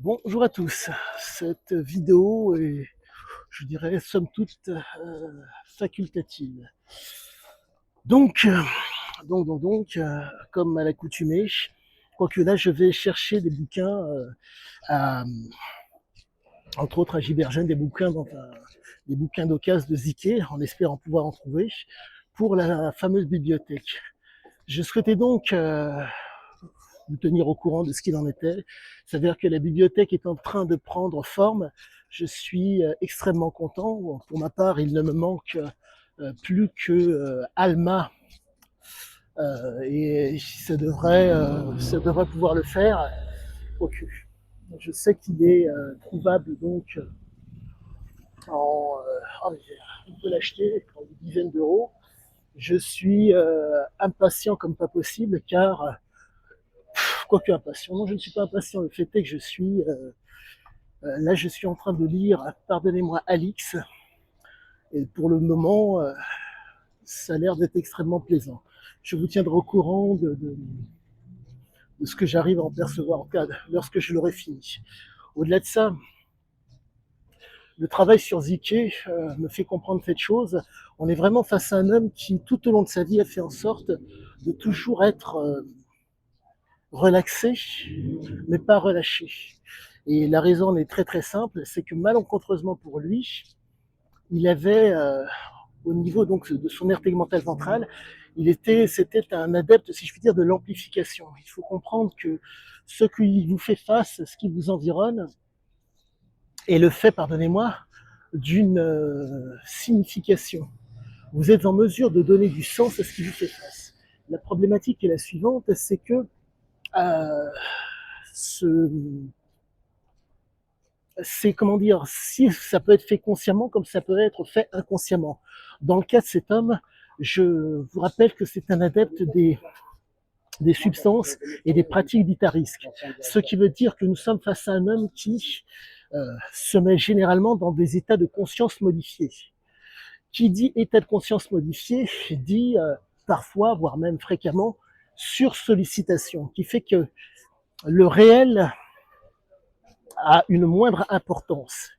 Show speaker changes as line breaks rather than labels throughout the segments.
Bonjour à tous. Cette vidéo est, je dirais, somme toute facultative. Donc, comme à l'accoutumée, quoique là, je vais chercher des bouquins, à, entre autres à Gibergen, des bouquins d'occasion de Ziké, en espérant pouvoir en trouver, pour la fameuse bibliothèque. Je souhaitais donc vous tenir au courant de ce qu'il en était. Il s'avère que la bibliothèque est en train de prendre forme. Je suis extrêmement content. Pour ma part, il ne me manque plus que Alma et ça devrait pouvoir le faire. Okay. Je sais qu'il est trouvable donc en on peut l'acheter pour une dizaine d'euros. Je suis impatient comme pas possible car quoique impatient, non je ne suis pas impatient, le fait est que là je suis en train de lire, pardonnez-moi Alix, et pour le moment ça a l'air d'être extrêmement plaisant. Je vous tiendrai au courant de ce que j'arrive à en percevoir lorsque je l'aurai fini. Au-delà de ça, le travail sur Ziké me fait comprendre cette chose. On est vraiment face à un homme qui, tout au long de sa vie, a fait en sorte de toujours être relaxé, mais pas relâché. Et la raison est très très simple, c'est que malencontreusement pour lui, il avait au niveau donc de son aire tegmentale ventrale, c'était un adepte, si je puis dire, de l'amplification. Il faut comprendre que ce qui vous fait face, ce qui vous environne, est le fait, pardonnez-moi, d'une signification. Vous êtes en mesure de donner du sens à ce qui vous fait face. La problématique est la suivante, c'est que ce, c'est comment dire, si ça peut être fait consciemment comme ça peut être fait inconsciemment. Dans le cas de cet homme, je vous rappelle que c'est un adepte des substances et des pratiques dites à risque. Ce qui veut dire que nous sommes face à un homme qui se met généralement dans des états de conscience modifiés. Qui dit état de conscience modifié dit parfois, voire même fréquemment, sursollicitation, qui fait que le réel a une moindre importance.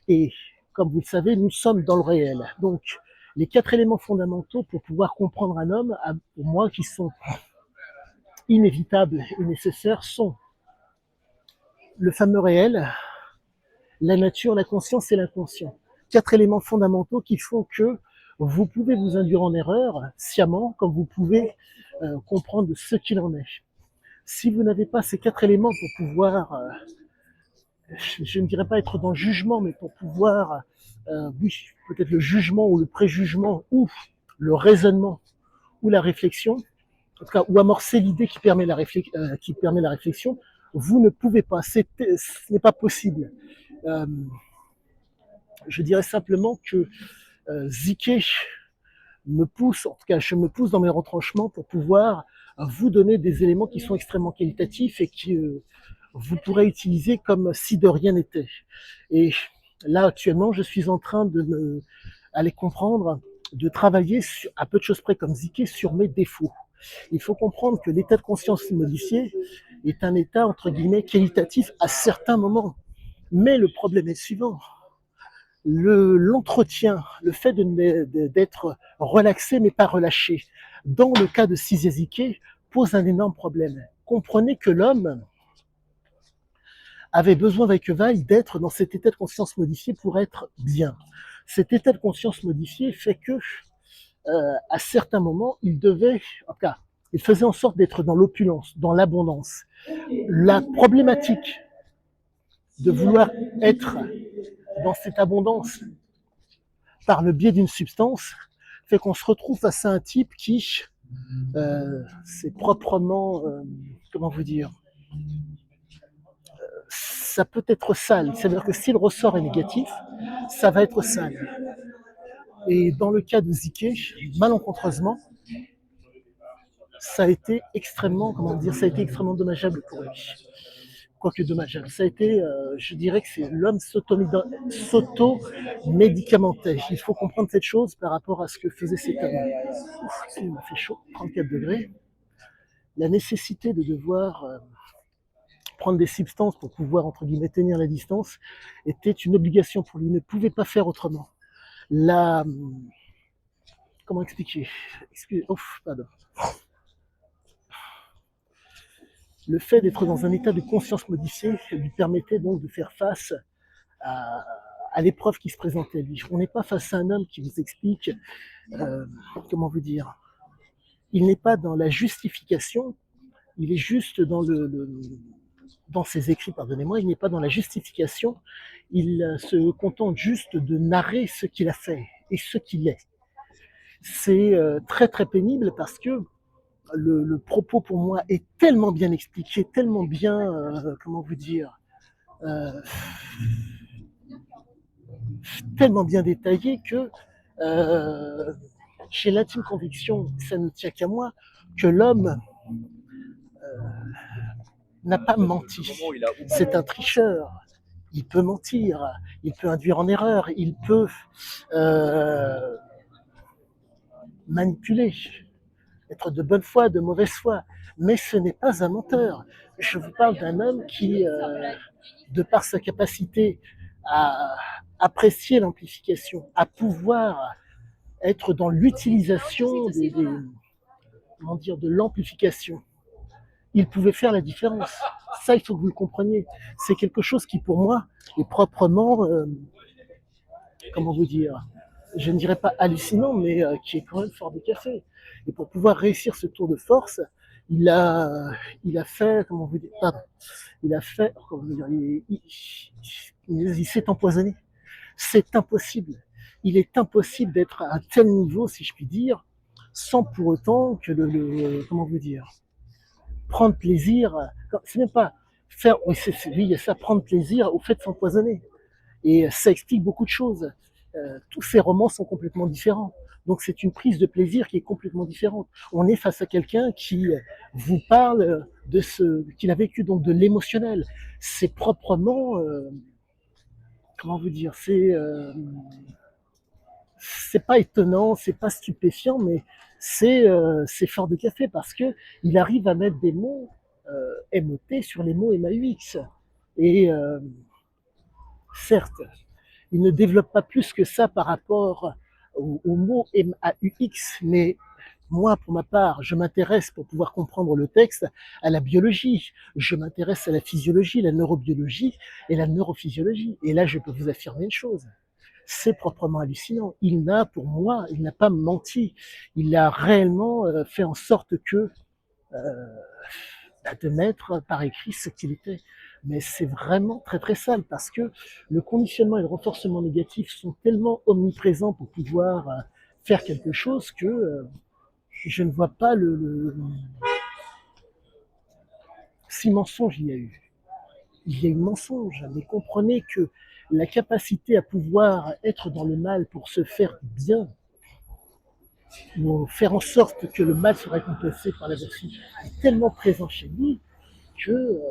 Et comme vous le savez, nous sommes dans le réel. Donc, les 4 éléments fondamentaux pour pouvoir comprendre un homme, pour moi, qui sont inévitables et nécessaires, sont le fameux réel, la nature, la conscience et l'inconscient. 4 éléments fondamentaux qui font que vous pouvez vous induire en erreur sciemment, comme vous pouvez comprendre ce qu'il en est. Si vous n'avez pas ces 4 éléments pour pouvoir je ne dirais pas être dans le jugement, mais pour pouvoir, oui, peut-être le jugement ou le préjugement ou le raisonnement ou la réflexion, en tout cas, ou amorcer l'idée qui permet la réflexion, vous ne pouvez pas, ce n'est pas possible. Euh, je dirais simplement que Ziké me pousse, en tout cas, je me pousse dans mes retranchements pour pouvoir vous donner des éléments qui sont extrêmement qualitatifs et qui vous pourrez utiliser comme si de rien n'était. Et là, actuellement, je suis en train de aller comprendre, de travailler à peu de choses près comme Ziké sur mes défauts. Il faut comprendre que l'état de conscience modifié est un état, entre guillemets, qualitatif à certains moments. Mais le problème est le suivant. L'entretien, le fait d'être relaxé mais pas relâché, dans le cas de Ziké, pose un énorme problème. Comprenez que l'homme avait besoin avec Vaille d'être dans cet état de conscience modifié pour être bien. Cet état de conscience modifié fait que, à certains moments, il devait, en tout cas, il faisait en sorte d'être dans l'opulence, dans l'abondance. La problématique de vouloir être dans cette abondance par le biais d'une substance fait qu'on se retrouve face à un type qui, c'est proprement, comment vous dire, ça peut être sale. C'est-à-dire que si le ressort est négatif, ça va être sale. Et dans le cas de Ziké, malencontreusement, ça a été extrêmement, comment dire, ça a été extrêmement dommageable pour lui. Quoique dommageable, ça a été, je dirais que c'est l'homme s'auto-médicamentait. Il faut comprendre cette chose par rapport à ce que faisait cet homme. Ouf, il m'a fait chaud, 34 degrés. La nécessité de devoir prendre des substances pour pouvoir, entre guillemets, tenir la distance, était une obligation pour lui. Il ne pouvait pas faire autrement. La, comment expliquer? Pardon. Le fait d'être dans un état de conscience modifié lui permettait donc de faire face à, à l'épreuve qui se présentait à lui. On n'est pas face à un homme qui vous explique, euh, comment vous dire, il n'est pas dans la justification, il est juste dans ses écrits, pardonnez-moi, il n'est pas dans la justification, il se contente juste de narrer ce qu'il a fait et ce qu'il est. C'est très très pénible parce que le propos pour moi est tellement bien expliqué, tellement bien, comment vous dire, euh, tellement bien détaillé que euh, j'ai l'intime conviction, ça ne tient qu'à moi, que l'homme n'a pas menti. C'est un tricheur. Il peut mentir, il peut induire en erreur, il peut euh, manipuler, être de bonne foi, de mauvaise foi, mais ce n'est pas un menteur. Je vous parle d'un homme qui, de par sa capacité à apprécier l'amplification, à pouvoir être dans l'utilisation comment dire, de l'amplification, il pouvait faire la différence. Ça, il faut que vous le compreniez. C'est quelque chose qui, pour moi, est proprement, comment vous dire, je ne dirais pas hallucinant, mais qui est quand même fort de café. Et pour pouvoir réussir ce tour de force, il a, il a fait, comment vous dire, pardon, il a fait, comment vous dire, il s'est empoisonné. C'est impossible. Il est impossible d'être à un tel niveau, si je puis dire, sans pour autant que comment vous dire, prendre plaisir. C'est même pas faire, oui, oui, il y a ça, prendre plaisir au fait de s'empoisonner. Et ça explique beaucoup de choses. Tous ces romans sont complètement différents. Donc c'est une prise de plaisir qui est complètement différente. On est face à quelqu'un qui vous parle de ce qu'il a vécu, donc de l'émotionnel. C'est proprement, comment vous dire, c'est pas étonnant, c'est pas stupéfiant, mais c'est fort de café parce que il arrive à mettre des mots MOT sur les mots MAUX. Et certes, il ne développe pas plus que ça par rapport au mot MAUX, mais moi, pour ma part, je m'intéresse, pour pouvoir comprendre le texte, à la biologie. Je m'intéresse à la physiologie, la neurobiologie et la neurophysiologie. Et là, je peux vous affirmer une chose. C'est proprement hallucinant. Il n'a, pour moi, il n'a pas menti. Il a réellement fait en sorte que de mettre par écrit ce qu'il était. Mais c'est vraiment très très sale parce que le conditionnement et le renforcement négatif sont tellement omniprésents pour pouvoir faire quelque chose que je ne vois pas si mensonge il y a eu. Il y a eu mensonge, mais comprenez que la capacité à pouvoir être dans le mal pour se faire bien, ou faire en sorte que le mal soit récompensé par la vertu, est tellement présent chez lui que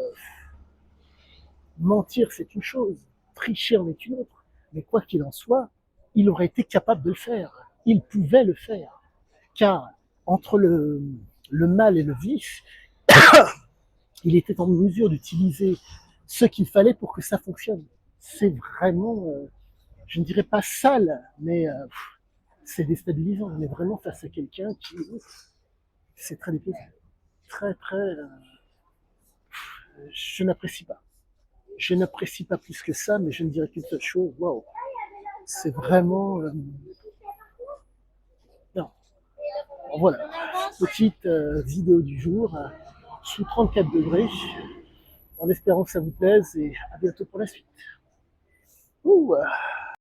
mentir c'est une chose, tricher en est une autre. Mais quoi qu'il en soit, il aurait été capable de le faire. Il pouvait le faire. Car entre le mal et le vice, il était en mesure d'utiliser ce qu'il fallait pour que ça fonctionne. C'est vraiment, je ne dirais pas sale, mais c'est déstabilisant. On est vraiment face à quelqu'un qui, c'est très déplaisant. Très, très, je n'apprécie pas. Je n'apprécie pas plus que ça, mais je ne dirais qu'une seule chose. Waouh, c'est vraiment, non. Voilà, petite vidéo du jour sous 34 degrés, en espérant que ça vous plaise et à bientôt pour la suite. Ouh.